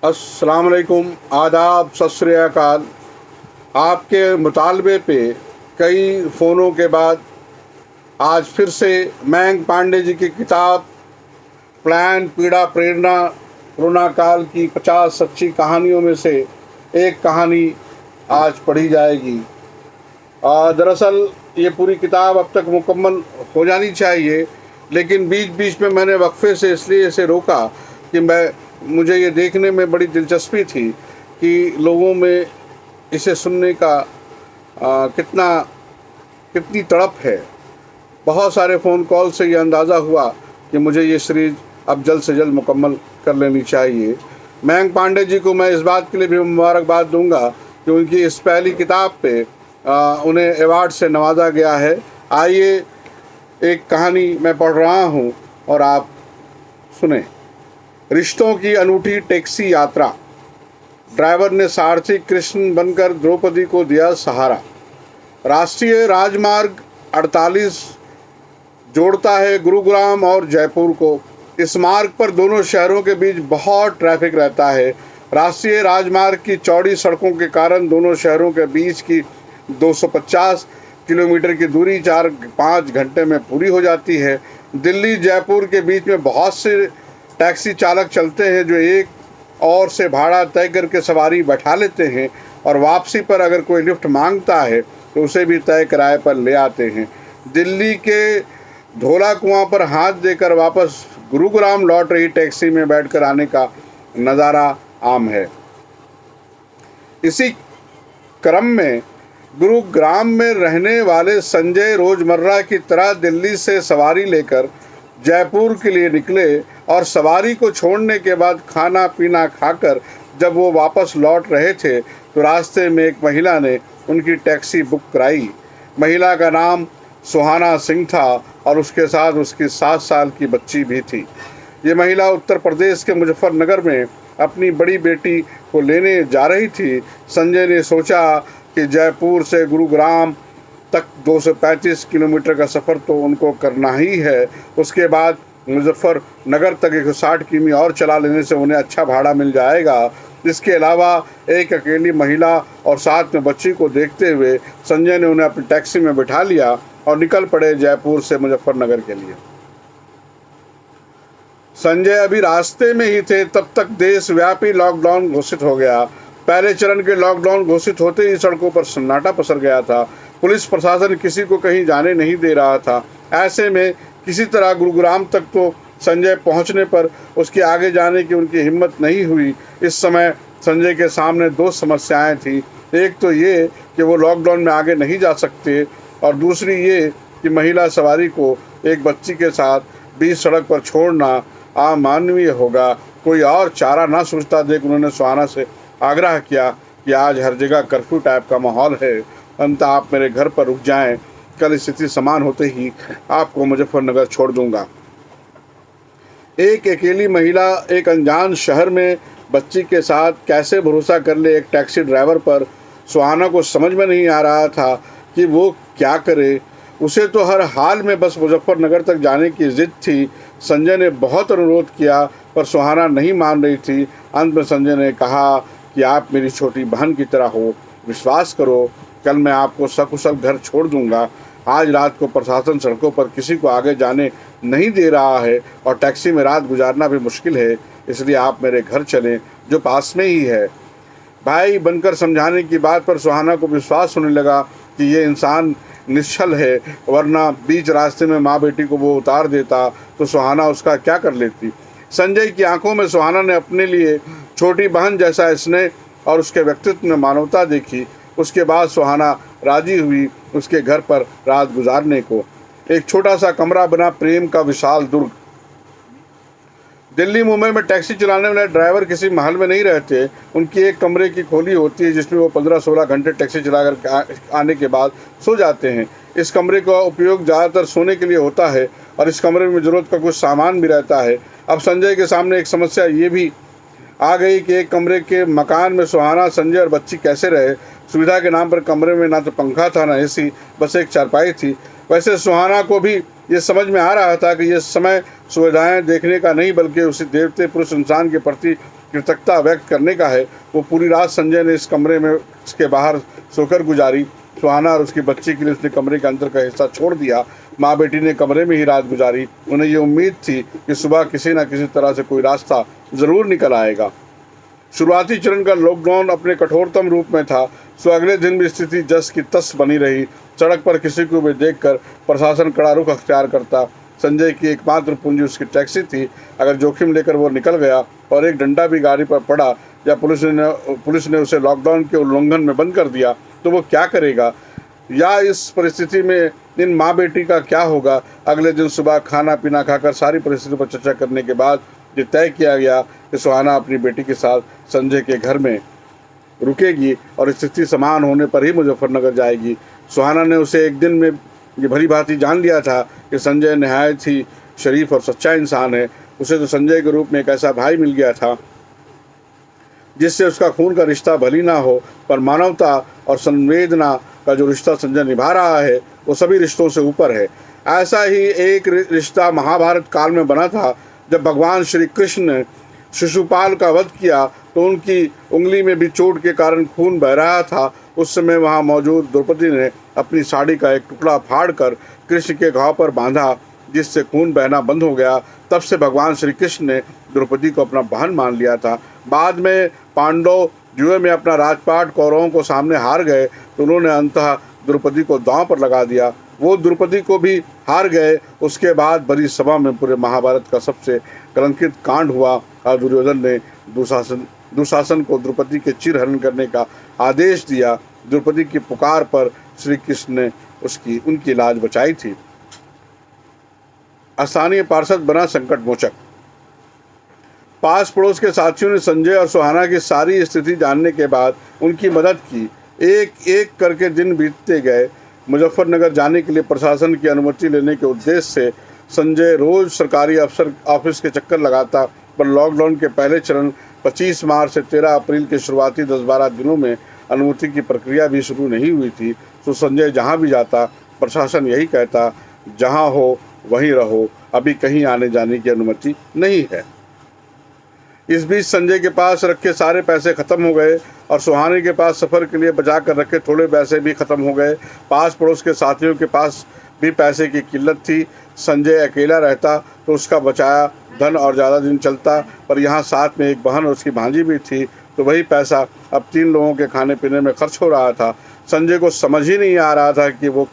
अस्सलाम वालेकुम, आदाब, सत श्री अकाल। आपके मुतालबे पे कई फ़ोनों के बाद आज फिर से मयंक पांडे जी की किताब प्लान पीड़ा प्रेरणा कोरोना काल की 50 सच्ची कहानियों में से एक कहानी आज पढ़ी जाएगी। दरअसल ये पूरी किताब अब तक मुकम्मल हो जानी चाहिए, लेकिन बीच बीच में मैंने वक्फे से इसलिए इसे रोका कि मुझे ये देखने में बड़ी दिलचस्पी थी कि लोगों में इसे सुनने का कितनी तड़प है। बहुत सारे फ़ोन कॉल से ये अंदाज़ा हुआ कि मुझे ये सीरीज़ अब जल्द से जल्द मुकम्मल कर लेनी चाहिए। मयंक पांडे जी को मैं इस बात के लिए भी मुबारकबाद दूंगा कि उनकी इस पहली किताब पे उन्हें अवार्ड से नवाजा गया है। आइए एक कहानी मैं पढ़ रहा हूँ और आप सुने। रिश्तों की अनूठी टैक्सी यात्रा। ड्राइवर ने सारथी कृष्ण बनकर द्रौपदी को दिया सहारा। राष्ट्रीय राजमार्ग 48 जोड़ता है गुरुग्राम और जयपुर को। इस मार्ग पर दोनों शहरों के बीच बहुत ट्रैफिक रहता है। राष्ट्रीय राजमार्ग की चौड़ी सड़कों के कारण दोनों शहरों के बीच की 250 किलोमीटर की दूरी 4-5 घंटे में पूरी हो जाती है। दिल्ली जयपुर के बीच में बहुत से टैक्सी चालक चलते हैं जो एक और से भाड़ा तय करके सवारी बैठा लेते हैं और वापसी पर अगर कोई लिफ्ट मांगता है तो उसे भी तय किराए पर ले आते हैं। दिल्ली के धौला कुआं पर हाथ देकर वापस गुरुग्राम लौट रही टैक्सी में बैठकर आने का नज़ारा आम है। इसी क्रम में गुरुग्राम में रहने वाले संजय रोजमर्रा की तरह दिल्ली से सवारी लेकर जयपुर के लिए निकले और सवारी को छोड़ने के बाद खाना पीना खाकर जब वो वापस लौट रहे थे तो रास्ते में एक महिला ने उनकी टैक्सी बुक कराई। महिला का नाम सुहाना सिंह था और उसके साथ उसकी 7 साल की बच्ची भी थी। ये महिला उत्तर प्रदेश के मुजफ्फरनगर में अपनी बड़ी बेटी को लेने जा रही थी। संजय ने सोचा कि जयपुर से गुरुग्राम तक 235 किलोमीटर का सफ़र तो उनको करना ही है। उसके बाद मुजफ्फरनगर तक 160 किमी और चला लेने से उन्हें अच्छा भाड़ा मिल जाएगा। इसके अलावा एक अकेली महिला और साथ में बच्ची को देखते हुए संजय ने उन्हें अपनी टैक्सी में बिठा लिया और निकल पड़े जयपुर से मुजफ्फरनगर के लिए। संजय अभी रास्ते में ही थे तब तक देशव्यापी लॉकडाउन घोषित हो गया। पहले चरण के लॉकडाउन घोषित होते ही सड़कों पर सन्नाटा पसर गया था। पुलिस प्रशासन किसी को कहीं जाने नहीं दे रहा था। ऐसे में किसी तरह गुरुग्राम तक तो संजय पहुंचने पर उसके आगे जाने की उनकी हिम्मत नहीं हुई। इस समय संजय के सामने 2 समस्याएं थी। एक तो ये कि वो लॉकडाउन में आगे नहीं जा सकते और दूसरी ये कि महिला सवारी को एक बच्ची के साथ बीच सड़क पर छोड़ना अमानवीय होगा। कोई और चारा ना सोचता देख उन्होंने सुहाना से आग्रह किया कि आज हर जगह कर्फ्यू टाइप का माहौल है, अंत आप मेरे घर पर रुक जाएं। कल स्थिति समान होते ही आपको मुजफ्फरनगर छोड़ दूंगा। एक अकेली महिला एक अनजान शहर में बच्ची के साथ कैसे भरोसा कर ले एक टैक्सी ड्राइवर पर। सुहाना को समझ में नहीं आ रहा था कि वो क्या करे। उसे तो हर हाल में बस मुजफ्फरनगर तक जाने की जिद थी। संजय ने बहुत अनुरोध किया पर सुहाना नहीं मान रही थी। अंत में संजय ने कहा कि आप मेरी छोटी बहन की तरह हो, विश्वास करो, कल मैं आपको सकुशल घर छोड़ दूंगा। आज रात को प्रशासन सड़कों पर किसी को आगे जाने नहीं दे रहा है और टैक्सी में रात गुजारना भी मुश्किल है, इसलिए आप मेरे घर चलें जो पास में ही है। भाई बनकर समझाने की बात पर सुहाना को विश्वास होने लगा कि ये इंसान निश्चल है, वरना बीच रास्ते में माँ बेटी को वो उतार देता तो सुहाना उसका क्या कर लेती। संजय की आंखों में सुहाना ने अपने लिए छोटी बहन जैसा स्नेह और उसके व्यक्तित्व में मानवता देखी। उसके बाद सुहाना राजी हुई उसके घर पर रात गुजारने को। एक छोटा सा कमरा बना प्रेम का विशाल दुर्ग। दिल्ली मुंबई में टैक्सी चलाने वाले ड्राइवर किसी महल में नहीं रहते। उनकी एक कमरे की खोली होती है जिसमें वो 15-16 घंटे टैक्सी चलाकर आने के बाद सो जाते हैं। इस कमरे का उपयोग ज़्यादातर सोने के लिए होता है और इस कमरे में ज़रूरत का कुछ सामान भी रहता है। अब संजय के सामने एक समस्या ये भी आ गई कि एक कमरे के मकान में सुहाना, संजय और बच्ची कैसे रहे। सुविधा के नाम पर कमरे में ना तो पंखा था ना एसी, बस एक चारपाई थी। वैसे सुहाना को भी ये समझ में आ रहा था कि ये समय सुविधाएं देखने का नहीं बल्कि उसी देवते पुरुष इंसान के प्रति कृतज्ञता व्यक्त करने का है। वो पूरी रात संजय ने इस कमरे में इसके बाहर सोकर गुजारी। सुहाना और उसकी बच्ची के लिए उसने कमरे के अंदर का हिस्सा छोड़ दिया। माँ बेटी ने कमरे में ही रात गुजारी। उन्हें ये उम्मीद थी कि सुबह किसी न किसी तरह से कोई रास्ता ज़रूर निकल आएगा। शुरुआती चरण का लॉकडाउन अपने कठोरतम रूप में था, सो अगले दिन भी स्थिति जस की तस बनी रही। सड़क पर किसी को भी देखकर प्रशासन कड़ा रुख अख्तियार करता। संजय की एकमात्र पूंजी उसकी टैक्सी थी। अगर जोखिम लेकर वो निकल गया और एक डंडा भी गाड़ी पर पड़ा या पुलिस ने उसे लॉकडाउन के उल्लंघन में बंद कर दिया तो वो क्या करेगा, या इस परिस्थिति में इन माँ बेटी का क्या होगा। अगले दिन सुबह खाना पीना खाकर सारी परिस्थिति पर चर्चा करने के बाद ये तय किया गया कि सुहाना अपनी बेटी के साथ संजय के घर में रुकेगी और स्थिति समान होने पर ही मुजफ्फरनगर जाएगी। सुहाना ने उसे एक दिन में ये भली भांति जान लिया था कि संजय नहायत ही शरीफ और सच्चा इंसान है। उसे तो संजय के रूप में एक ऐसा भाई मिल गया था जिससे उसका खून का रिश्ता भली ना हो, पर मानवता और संवेदना का जो रिश्ता संजय निभा रहा है वो सभी रिश्तों से ऊपर है। ऐसा ही एक रिश्ता महाभारत काल में बना था। जब भगवान श्री कृष्ण ने शिशुपाल का वध किया तो उनकी उंगली में भी चोट के कारण खून बह रहा था। उस समय वहाँ मौजूद द्रौपदी ने अपनी साड़ी का एक टुकड़ा फाड़कर कृष्ण के घाव पर बांधा, जिससे खून बहना बंद हो गया। तब से भगवान श्री कृष्ण ने द्रौपदी को अपना बहन मान लिया था। बाद में पांडव जुए में अपना राजपाट कौरवों को सामने हार गए तो उन्होंने अंततः द्रौपदी को दांव पर लगा दिया। वो द्रौपदी को भी हार गए। उसके बाद बड़ी सभा में पूरे महाभारत का सबसे कलंकित कांड हुआ और दुर्योधन ने दुशासन को द्रौपदी के चिरहरण करने का आदेश दिया। द्रौपदी की पुकार पर श्री कृष्ण ने उनकी लाज बचाई थी। स्थानीय पार्षद बना संकट मोचक। पास पड़ोस के साथियों ने संजय और सुहाना की सारी स्थिति जानने के बाद उनकी मदद की। एक एक करके दिन बीतते गए। मुजफ्फरनगर जाने के लिए प्रशासन की अनुमति लेने के उद्देश्य से संजय रोज सरकारी अफसर ऑफिस के चक्कर लगाता, पर लॉकडाउन के पहले चरण 25 मार्च से 13 अप्रैल के शुरुआती 10-12 दिनों में अनुमति की प्रक्रिया भी शुरू नहीं हुई थी। तो संजय जहाँ भी जाता प्रशासन यही कहता, जहाँ हो वहीं रहो, अभी कहीं आने जाने की अनुमति नहीं है। इस बीच संजय के पास रखे सारे पैसे खत्म हो गए और सुहाने के पास सफ़र के लिए बचा कर रखे थोड़े पैसे भी खत्म हो गए। पास पड़ोस के साथियों के पास भी पैसे की किल्लत थी। संजय अकेला रहता तो उसका बचाया धन और ज़्यादा दिन चलता, पर यहाँ साथ में एक बहन और उसकी भांजी भी थी, तो वही पैसा अब 3 लोगों के खाने पीने में खर्च हो रहा था। संजय को समझ ही नहीं आ रहा था कि वो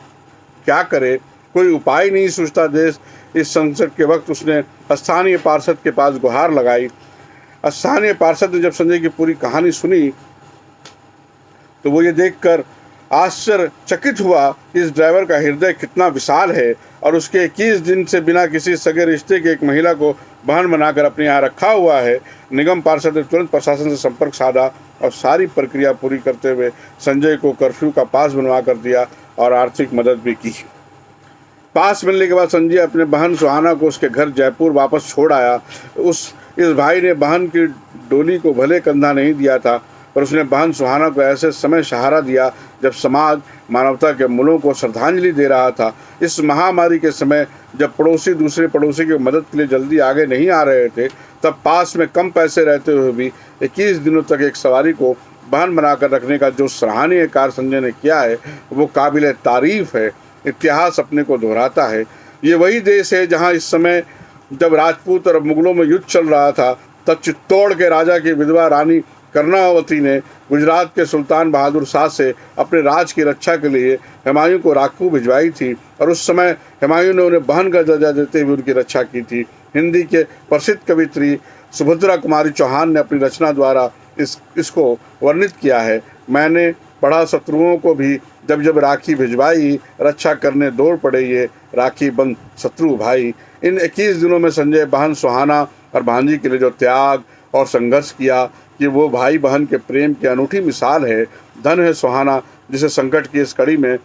क्या करे, कोई उपाय नहीं सूझता। देश इस संकट के वक्त उसने स्थानीय पार्षद के पास गुहार लगाई। स्थानीय पार्षद ने जब संजय की पूरी कहानी सुनी तो वो ये देखकर आश्चर्यचकित हुआ कि इस ड्राइवर का हृदय कितना विशाल है और उसके 21 दिन से बिना किसी सगे रिश्ते के एक महिला को बहन बनाकर अपने यहाँ रखा हुआ है। निगम पार्षद ने तुरंत प्रशासन से संपर्क साधा और सारी प्रक्रिया पूरी करते हुए संजय को कर्फ्यू का पास बनवा कर दिया और आर्थिक मदद भी की। पास मिलने के बाद संजय अपने बहन सुहाना को उसके घर जयपुर वापस छोड़ आया। इस भाई ने बहन की डोली को भले कंधा नहीं दिया था, पर उसने बहन सुहाना को ऐसे समय सहारा दिया जब समाज मानवता के मूल्यों को श्रद्धांजलि दे रहा था। इस महामारी के समय जब पड़ोसी दूसरे पड़ोसी की मदद के लिए जल्दी आगे नहीं आ रहे थे, तब पास में कम पैसे रहते हुए भी 21 दिनों तक एक सवारी को बहन बनाकर रखने का जो सराहनीय कार्य संजय ने किया है वो काबिल तारीफ है। इतिहास अपने को दोहराता है। ये वही देश है जहाँ इस समय जब राजपूत और मुगलों में युद्ध चल रहा था, तब चित्तौड़ के राजा की विधवा रानी कर्णावती ने गुजरात के सुल्तान बहादुर शाह से अपने राज की रक्षा के लिए हुमायूं को राखू भिजवाई थी और उस समय हुमायूं ने उन्हें बहन का दर्जा देते हुए उनकी रक्षा की थी। हिंदी के प्रसिद्ध कवित्री सुभद्रा कुमारी चौहान ने अपनी रचना द्वारा इसको वर्णित किया है। मैंने पढ़ा शत्रुओं को भी जब जब राखी भिजवाई, रक्षा करने दौड़ पड़े ये राखी बंद शत्रु भाई। इन 21 दिनों में संजय बहन सुहाना और भांजी के लिए जो त्याग और संघर्ष किया कि वो भाई बहन के प्रेम की अनूठी मिसाल है। धन है सुहाना जिसे संकट की इस कड़ी में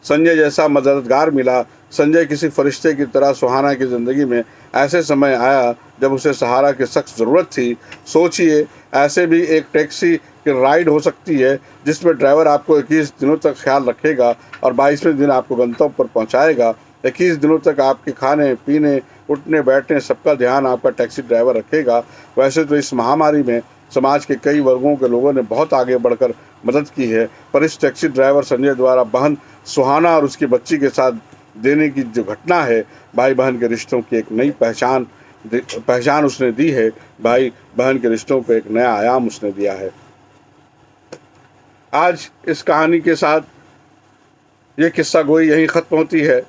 संजय जैसा मददगार मिला। संजय किसी फरिश्ते की तरह सुहाना की ज़िंदगी में ऐसे समय आया जब उसे सहारा की सख्त ज़रूरत थी। सोचिए, ऐसे भी एक टैक्सी की राइड हो सकती है जिसमें ड्राइवर आपको 21 दिनों तक ख्याल रखेगा और 22वें दिन आपको गंतव्य पर पहुंचाएगा। 21 दिनों तक आपके खाने पीने उठने बैठने सबका ध्यान आपका टैक्सी ड्राइवर रखेगा। वैसे तो इस महामारी में समाज के कई वर्गों के लोगों ने बहुत आगे बढ़कर मदद की है, पर इस टैक्सी ड्राइवर संजय द्वारा बहन सुहाना और उसकी बच्ची के साथ देने की जो घटना है, भाई बहन के रिश्तों की एक नई पहचान उसने दी है। भाई बहन के रिश्तों को एक नया आयाम उसने दिया है। आज इस कहानी के साथ ये किस्सा गोई यहीं ख़त्म होती है।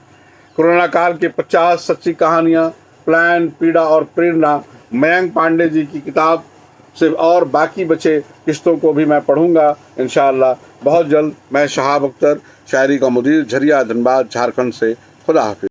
कोरोना काल के 50 सच्ची कहानियाँ, प्लान, पीड़ा और प्रेरणा मयंक पांडे जी की किताब से और बाकी बचे किस्तों को भी मैं पढ़ूंगा इंशाअल्लाह बहुत जल्द। मैं शहाब अख्तर, शायरी का मुदीर, झरिया, धनबाद, झारखंड से। खुदा हाफिज़।